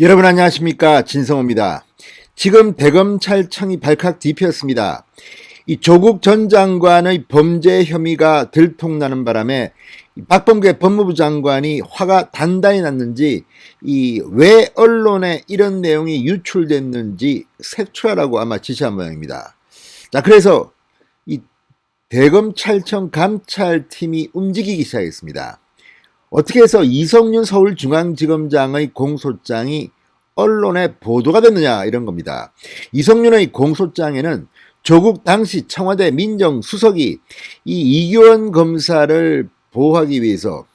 여러분 안녕하십니까, 진성호입니다. 지금 대검찰청이 발칵 뒤폈습니다. 이 조국 전 장관의 범죄 혐의가 들통나는 바람에 박범계 법무부 장관이 화가 단단히 났는지 왜 언론에 이런 내용이 유출됐는지 색출하라고 아마 지시한 모양입니다. 자, 그래서 이 대검찰청 감찰팀이 움직이기 시작했습니다. 어떻게 해서 이성윤 서울중앙지검장의 공소장이 언론에 보도가 됐느냐, 이런 겁니다. 이성윤의 공소장에는 조국 당시 청와대 민정수석이 이 이규원 검사를 보호하기 위해서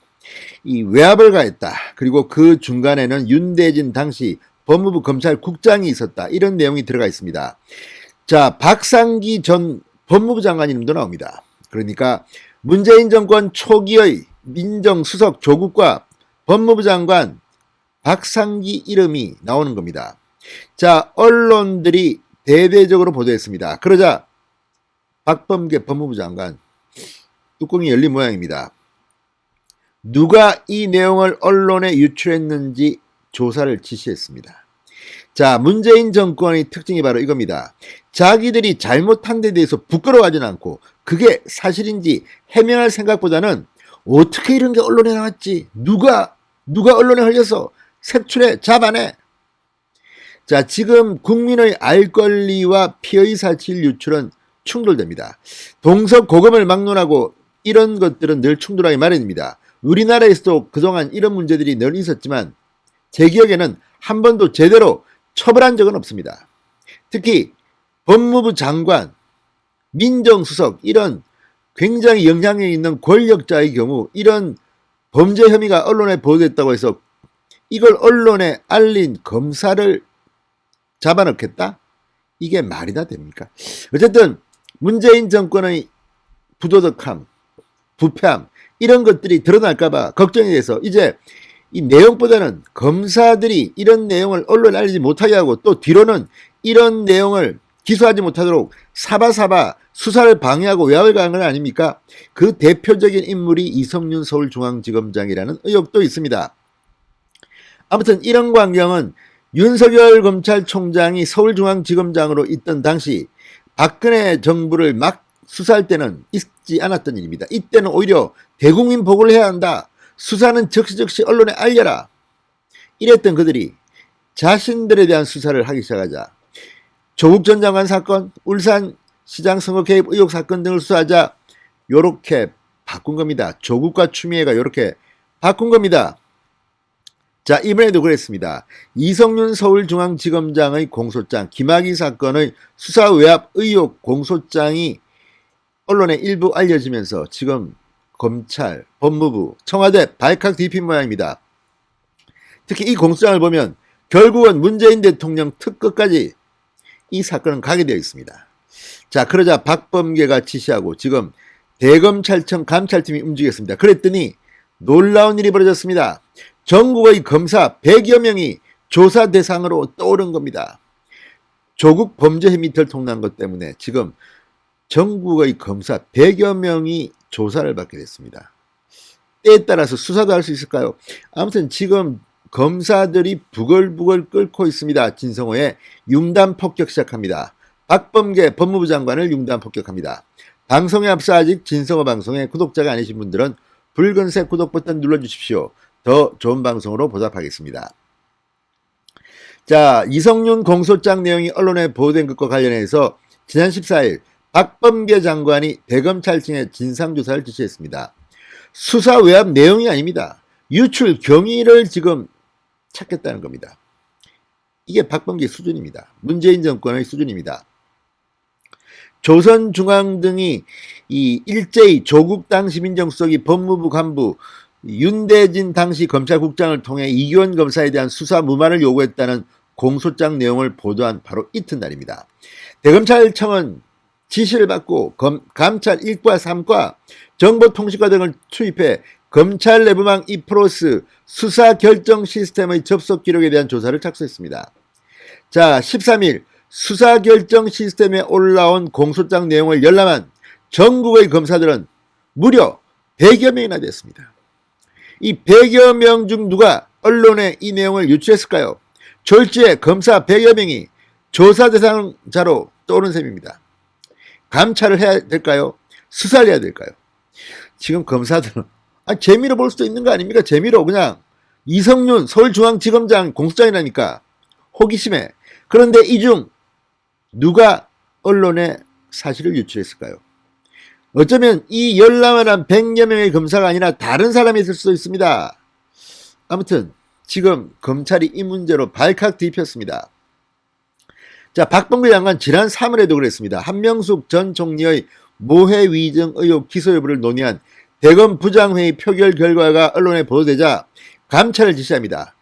이 외압을 가했다. 그리고 그 중간에는 윤대진 당시 법무부 검찰국장이 있었다. 이런 내용이 들어가 있습니다. 자, 박상기 전 법무부 장관 이름도 나옵니다. 그러니까 문재인 정권 초기의 민정수석 조국과 법무부 장관 박상기 이름이 나오는 겁니다. 자, 언론들이 대대적으로 보도했습니다. 그러자 박범계 법무부 장관 뚜껑이 열린 모양입니다. 누가 이 내용을 언론에 유출했는지 조사를 지시했습니다. 자, 문재인 정권의 특징이 바로 이겁니다. 자기들이 잘못한 데 대해서 부끄러워하지는 않고 그게 사실인지 해명할 생각보다는 어떻게 이런 게 언론에 나왔지? 누가 언론에 흘려서 색출해, 잡아내. 자, 지금 국민의 알 권리와 피의 사실 유출은 충돌됩니다. 동서고금을 막론하고 이런 것들은 늘 충돌하기 마련입니다. 우리나라에서도 그동안 이런 문제들이 늘 있었지만 제 기억에는 한 번도 제대로 처벌한 적은 없습니다. 특히 법무부 장관, 민정수석 이런 굉장히 영향력 있는 권력자의 경우 이런 범죄 혐의가 언론에 보도됐다고 해서 이걸 언론에 알린 검사를 잡아넣겠다? 이게 말이나 됩니까? 어쨌든 문재인 정권의 부도덕함, 부패함 이런 것들이 드러날까봐 걱정이 돼서 이제 이 내용보다는 검사들이 이런 내용을 언론에 알리지 못하게 하고 또 뒤로는 이런 내용을 기소하지 못하도록 사바사바 수사를 방해하고 외압을 가한 건 아닙니까? 그 대표적인 인물이 이성윤 서울중앙지검장이라는 의혹도 있습니다. 아무튼 이런 광경은 윤석열 검찰총장이 서울중앙지검장으로 있던 당시 박근혜 정부를 막 수사할 때는 있지 않았던 일입니다. 이때는 오히려 대국민 보고를 해야 한다. 수사는 즉시 언론에 알려라. 이랬던 그들이 자신들에 대한 수사를 하기 시작하자 조국 전 장관 사건, 울산시장 선거 개입 의혹 사건 등을 수사하자 요렇게 바꾼 겁니다. 조국과 추미애가 요렇게 바꾼 겁니다. 자, 이번에도 그랬습니다. 이성윤 서울중앙지검장의 공소장, 김학의 사건의 수사 외압 의혹 공소장이 언론에 일부 알려지면서 지금 검찰, 법무부, 청와대 발칵 뒤핀 모양입니다. 특히 이 공소장을 보면 결국은 문재인 대통령 특검까지 이 사건은 가게 되어 있습니다. 자, 그러자 박범계가 지시하고 지금 대검찰청 감찰팀이 움직였습니다. 그랬더니 놀라운 일이 벌어졌습니다. 전국의 검사 100여 명이 조사 대상으로 떠오른 겁니다. 조국 범죄 혐의 들통난 것 때문에 지금 전국의 검사 100여 명이 조사를 받게 됐습니다. 때에 따라서 수사도 할 수 있을까요? 아무튼 지금 검사들이 부글부글 끓고 있습니다. 진성호의 융단 폭격 시작합니다. 박범계 법무부 장관을 융단 폭격합니다. 방송에 앞서 아직 진성호 방송에 구독자가 아니신 분들은 붉은색 구독 버튼 눌러주십시오. 더 좋은 방송으로 보답하겠습니다. 자, 이성윤 공소장 내용이 언론에 보도된 것과 관련해서 지난 14일 박범계 장관이 대검찰청에 진상조사를 지시했습니다. 수사 외압 내용이 아닙니다. 유출 경위를 지금 찾겠다는 겁니다. 이게 박범계 수준입니다. 문재인 정권의 수준입니다. 조선중앙 등이 일제히 조국 당시 민정수석이 법무부 간부 윤대진 당시 검찰국장을 통해 이규원 검사에 대한 수사 무마를 요구했다는 공소장 내용을 보도한 바로 이튿날입니다. 대검찰청은 지시를 받고 감찰 1과 3과 정보통신과 등을 투입해 검찰 내부망 이프로스 수사 결정 시스템의 접속 기록에 대한 조사를 착수했습니다. 자, 13일 수사 결정 시스템에 올라온 공소장 내용을 열람한 전국의 검사들은 무려 100여 명이나 됐습니다. 이 100여 명 중 누가 언론에 이 내용을 유출했을까요? 졸지에 검사 100여 명이 조사 대상자로 떠오른 셈입니다. 감찰을 해야 될까요? 수사를 해야 될까요? 지금 검사들은 재미로 볼 수도 있는 거 아닙니까? 재미로 그냥 이성윤 서울중앙지검장 공소장이라니까 호기심에. 그런데 이 중 누가 언론에 사실을 유출했을까요? 어쩌면 이 열람한 100여 명의 검사가 아니라 다른 사람이 있을 수도 있습니다. 아무튼 지금 검찰이 이 문제로 발칵 뒤폈습니다. 자, 박범계 장관 지난 3월에도 그랬습니다. 한명숙 전 총리의 모해 위증 의혹 기소 여부를 논의한 대검 부장회의 표결 결과가 언론에 보도되자 감찰을 지시합니다.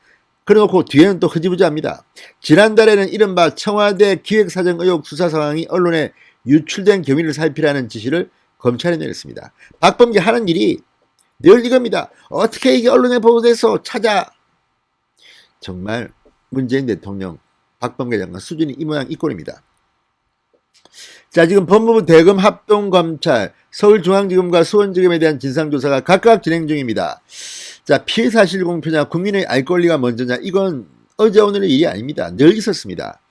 그래놓고 뒤에는 또 흐지부지합니다. 지난달에는 이른바 청와대 기획사정 의혹 수사 상황이 언론에 유출된 경위를 살피라는 지시를 검찰에 내렸습니다. 박범계 하는 일이 늘 이겁니다. 어떻게 이게 언론에 보도돼서 찾아. 정말 문재인 대통령, 박범계 장관 수준이 이 모양 이 꼴입니다. 자, 지금 법무부 대검 합동검찰, 서울중앙지검과 수원지검에 대한 진상조사가 각각 진행 중입니다. 자, 피해 사실 공표냐, 국민의 알 권리가 먼저냐, 이건 어제 오늘의 일이 아닙니다. 늘 있었습니다.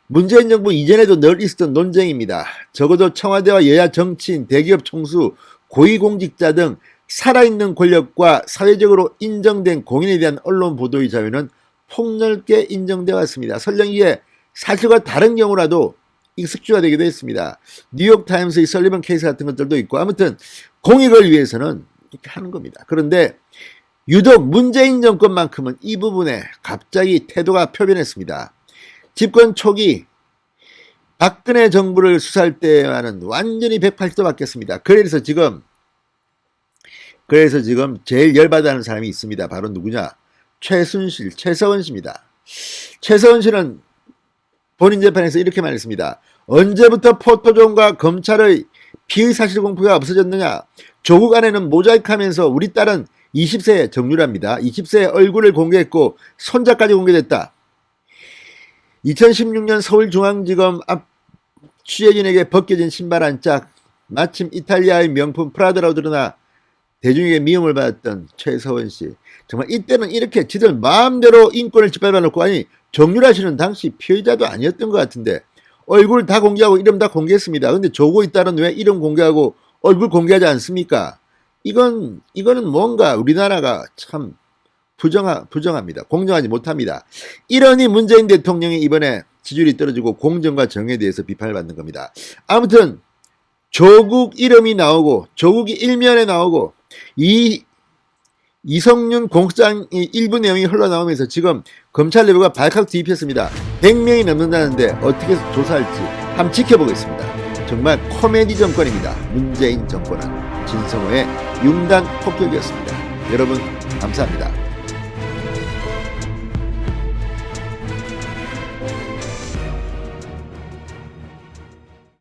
문재인 정부 이전에도 늘 있었던 논쟁입니다. 적어도 청와대와 여야 정치인, 대기업 총수, 고위공직자 등 살아있는 권력과 사회적으로 인정된 공인에 대한 언론 보도의 자유는 폭넓게 인정되어 왔습니다. 설령 이에 사실과 다른 경우라도 익숙주가 되기도 했습니다. 뉴욕타임스의 설리번 케이스 같은 것들도 있고, 아무튼 공익을 위해서는 이렇게 하는 겁니다. 그런데 유독 문재인 정권만큼은 이 부분에 갑자기 태도가 표변했습니다. 집권 초기 박근혜 정부를 수사할 때와는 완전히 180도 바뀌었습니다. 그래서 지금 제일 열받아하는 사람이 있습니다. 바로 누구냐? 최서원 씨입니다. 최서원 씨는 본인 재판에서 이렇게 말했습니다. 언제부터 포토존과 검찰의 피의 사실 공표가 없어졌느냐? 조국 아내는 모자이크하면서 우리 딸은 20세에 정유라입니다. 20세에 얼굴을 공개했고 손자까지 공개됐다. 2016년 서울중앙지검 앞 취재진에게 벗겨진 신발 한 짝, 마침 이탈리아의 명품 프라다로 드러나 대중에게 미움을 받았던 최서원 씨. 정말 이때는 이렇게 지들 마음대로 인권을 짓밟아 놓고, 아니 정유라 씨는 당시 피해자도 아니었던 것 같은데 얼굴 다 공개하고 이름 다 공개했습니다. 근데 조국에 따른 왜 이름 공개하고 얼굴 공개하지 않습니까? 이거는 뭔가 우리나라가 참 부정합니다. 공정하지 못합니다. 이러니 문재인 대통령이 이번에 지지율이 떨어지고 공정과 정의에 대해서 비판을 받는 겁니다. 아무튼 조국 이름이 나오고 조국이 일면에 나오고 이성윤 공소장 일부 내용이 흘러나오면서 지금 검찰 내부가 발칵 뒤집혔습니다. 100명이 넘는다는데 어떻게 조사할지 한번 지켜보겠습니다. 정말 코미디 정권입니다. 문재인 정권은. 진성호의 융단 폭격이었습니다. 여러분 감사합니다.